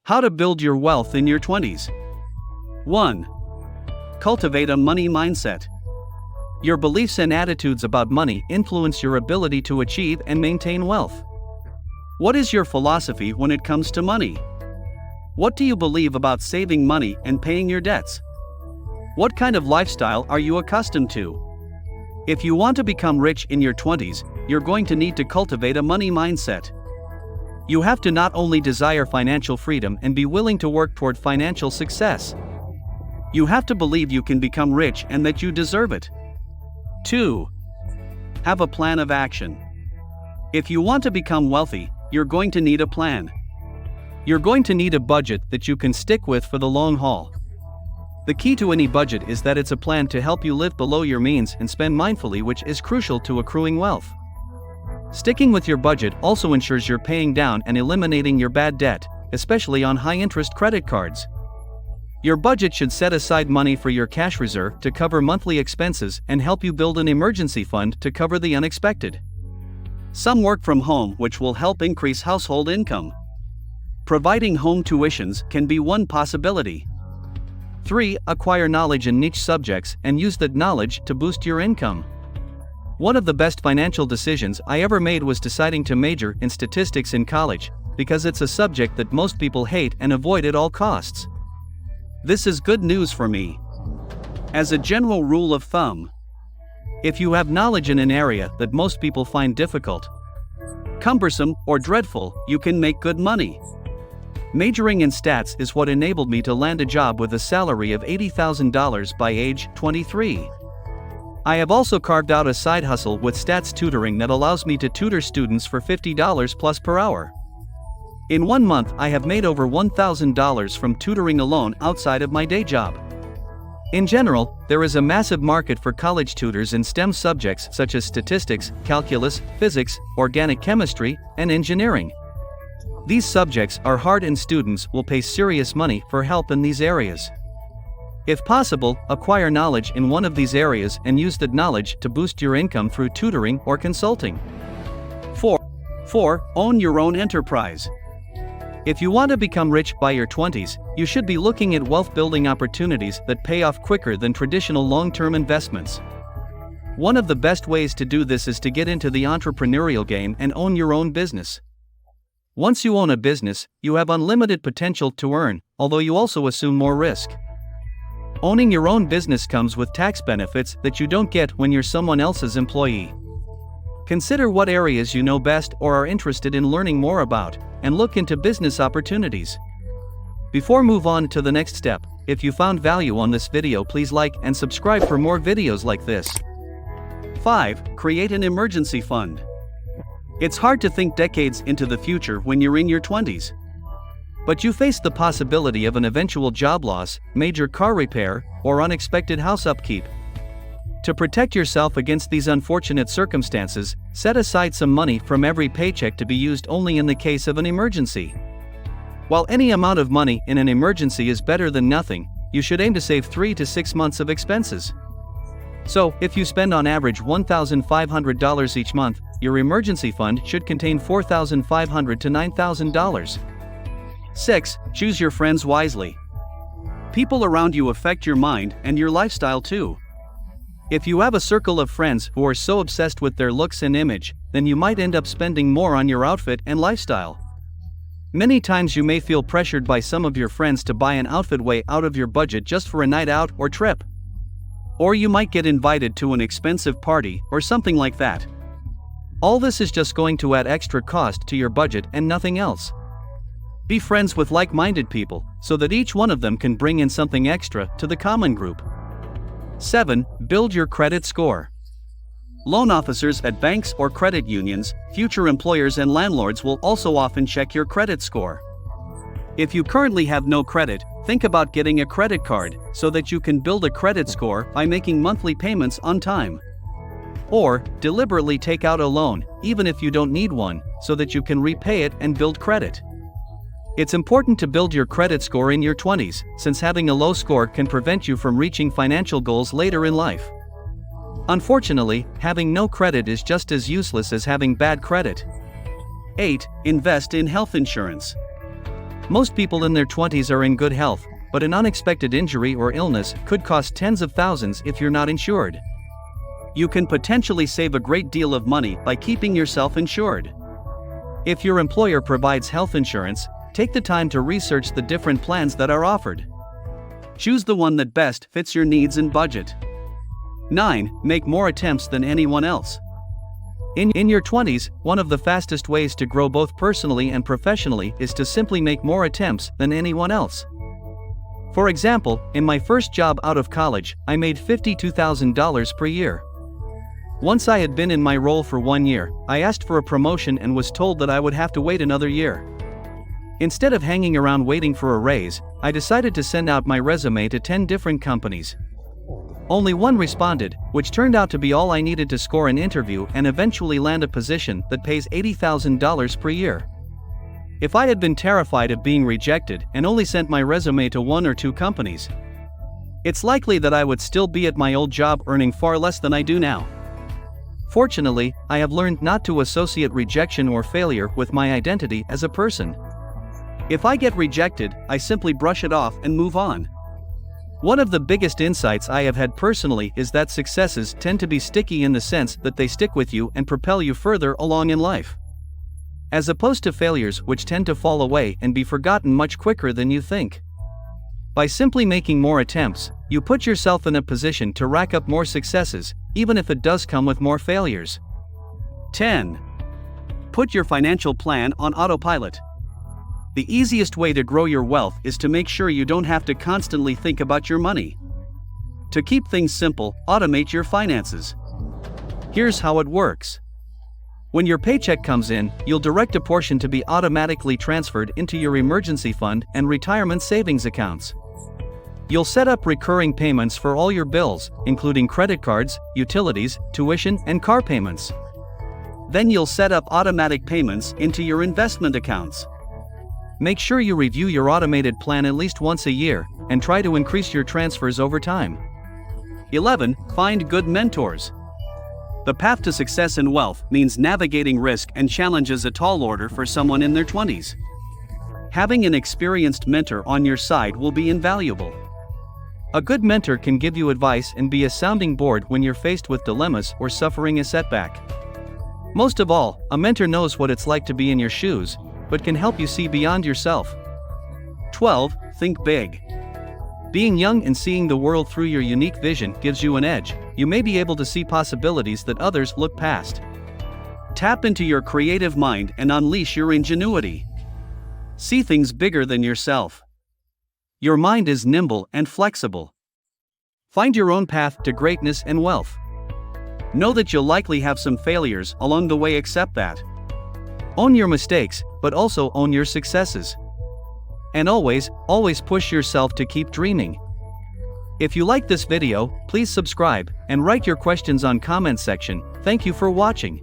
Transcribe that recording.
How to build your wealth in your 20s. 1. Cultivate a money mindset. Your beliefs and attitudes about money influence your ability to achieve and maintain wealth. What is your philosophy when it comes to money? What do you believe about saving money and paying your debts? What kind of lifestyle are you accustomed to? If you want to become rich in your 20s, you're going to need to cultivate a money mindset. You have to not only desire financial freedom and be willing to work toward financial success. You have to believe you can become rich and that you deserve it. 2. Have a plan of action. If you want to become wealthy, you're going to need a plan. You're going to need a budget that you can stick with for the long haul. The key to any budget is that it's a plan to help you live below your means and spend mindfully, which is crucial to accruing wealth. Sticking with your budget also ensures you're paying down and eliminating your bad debt, especially on high-interest credit cards. Your budget should set aside money for your cash reserve to cover monthly expenses and help you build an emergency fund to cover the unexpected. Some work from home, which will help increase household income. Providing home tuitions can be one possibility. 3. Acquire knowledge in niche subjects and use that knowledge to boost your income. One of the best financial decisions I ever made was deciding to major in statistics in college, because it's a subject that most people hate and avoid at all costs. This is good news for me. As a general rule of thumb, if you have knowledge in an area that most people find difficult, cumbersome, or dreadful, you can make good money. Majoring in stats is what enabled me to land a job with a salary of $80,000 by age 23. I have also carved out a side hustle with stats tutoring that allows me to tutor students for $50 plus per hour. In 1 month, I have made over $1,000 from tutoring alone outside of my day job. In general, there is a massive market for college tutors in STEM subjects such as statistics, calculus, physics, organic chemistry, and engineering. These subjects are hard and students will pay serious money for help in these areas. If possible, acquire knowledge in one of these areas and use that knowledge to boost your income through tutoring or consulting. 4. Own your own enterprise. If you want to become rich by your 20s, you should be looking at wealth-building opportunities that pay off quicker than traditional long-term investments. One of the best ways to do this is to get into the entrepreneurial game and own your own business. Once you own a business, you have unlimited potential to earn, although you also assume more risk. Owning your own business comes with tax benefits that you don't get when you're someone else's employee. Consider what areas you know best or are interested in learning more about, and look into business opportunities. Before move on to the next step, if you found value on this video, please like and subscribe for more videos like this. 5. Create an emergency fund. It's hard to think decades into the future when you're in your 20s. But you face the possibility of an eventual job loss, major car repair, or unexpected house upkeep. To protect yourself against these unfortunate circumstances, set aside some money from every paycheck to be used only in the case of an emergency. While any amount of money in an emergency is better than nothing, you should aim to save 3 to 6 months of expenses. So, if you spend on average $1,500 each month, your emergency fund should contain $4,500 to $9,000. 6. Choose your friends wisely. People around you affect your mind and your lifestyle too. If you have a circle of friends who are so obsessed with their looks and image, then you might end up spending more on your outfit and lifestyle. Many times you may feel pressured by some of your friends to buy an outfit way out of your budget just for a night out or trip. Or you might get invited to an expensive party or something like that. All this is just going to add extra cost to your budget and nothing else. Be friends with like-minded people, so that each one of them can bring in something extra to the common group. 7. Build your credit score. Loan officers at banks or credit unions, future employers and landlords will also often check your credit score. If you currently have no credit, think about getting a credit card so that you can build a credit score by making monthly payments on time. Or, deliberately take out a loan, even if you don't need one, so that you can repay it and build credit. It's important to build your credit score in your 20s, since having a low score can prevent you from reaching financial goals later in life. Unfortunately, having no credit is just as useless as having bad credit. 8. Invest in health insurance. Most people in their 20s are in good health, but an unexpected injury or illness could cost tens of thousands if you're not insured. You can potentially save a great deal of money by keeping yourself insured. If your employer provides health insurance, take the time to research the different plans that are offered. Choose the one that best fits your needs and budget. 9. Make more attempts than anyone else. In your 20s, one of the fastest ways to grow both personally and professionally is to simply make more attempts than anyone else. For example, in my first job out of college, I made $52,000 per year. Once I had been in my role for 1 year, I asked for a promotion and was told that I would have to wait another year. Instead of hanging around waiting for a raise, I decided to send out my resume to 10 different companies. Only one responded, which turned out to be all I needed to score an interview and eventually land a position that pays $80,000 per year. If I had been terrified of being rejected and only sent my resume to 1 or 2 companies, it's likely that I would still be at my old job earning far less than I do now. Fortunately, I have learned not to associate rejection or failure with my identity as a person. If I get rejected, I simply brush it off and move on. One of the biggest insights I have had personally is that successes tend to be sticky in the sense that they stick with you and propel you further along in life, as opposed to failures which tend to fall away and be forgotten much quicker than you think. By simply making more attempts, you put yourself in a position to rack up more successes, even if it does come with more failures. 10. Put your financial plan on autopilot. The easiest way to grow your wealth is to make sure you don't have to constantly think about your money. To keep things simple, automate your finances. Here's how it works. When your paycheck comes in, you'll direct a portion to be automatically transferred into your emergency fund and retirement savings accounts. You'll set up recurring payments for all your bills, including credit cards, utilities, tuition, and car payments. Then you'll set up automatic payments into your investment accounts. Make sure you review your automated plan at least once a year, and try to increase your transfers over time. 11. Find good mentors. The path to success and wealth means navigating risk and challenges a tall order for someone in their 20s. Having an experienced mentor on your side will be invaluable. A good mentor can give you advice and be a sounding board when you're faced with dilemmas or suffering a setback. Most of all, a mentor knows what it's like to be in your shoes, but can help you see beyond yourself. 12. Think big. Being young and seeing the world through your unique vision gives you an edge. You may be able to see possibilities that others look past. Tap into your creative mind and unleash your ingenuity. See things bigger than yourself. Your mind is nimble and flexible. Find your own path to greatness and wealth. Know that you'll likely have some failures along the way. Accept that. Own your mistakes, but also own your successes. And always push yourself to keep dreaming. If you like this video, please subscribe and write your questions on comment section. Thank you for watching.